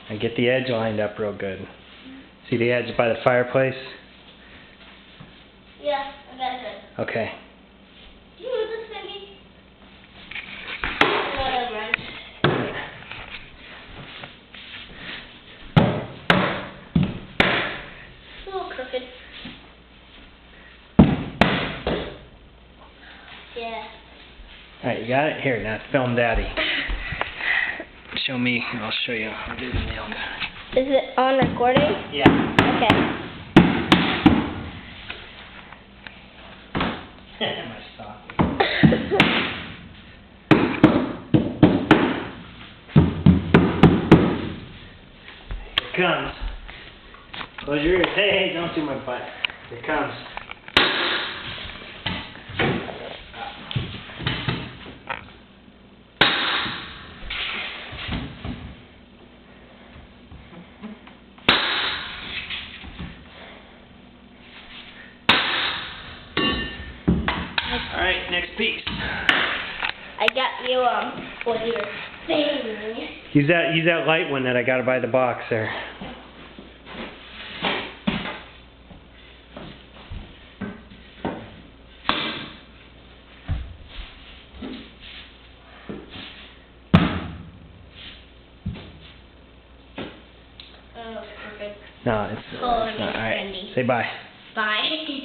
And get the edge lined up real good. See the edge by the fireplace? Yeah, I got it. Okay. Do you want this, Cindy? No, never mind. It's a little crooked. Yeah. Alright, you got it? Here, now film Daddy. Show me, I'll show you. I'll do the nail gun. Is it on recording? Yeah. Okay. My sock. Here it comes. Close your ears. Hey, don't do my butt. Here it comes. Alright, next piece. I got you for your thing. Use that light one that I got by the box there. Oh, perfect. No, it's not. Alright, say bye. Bye.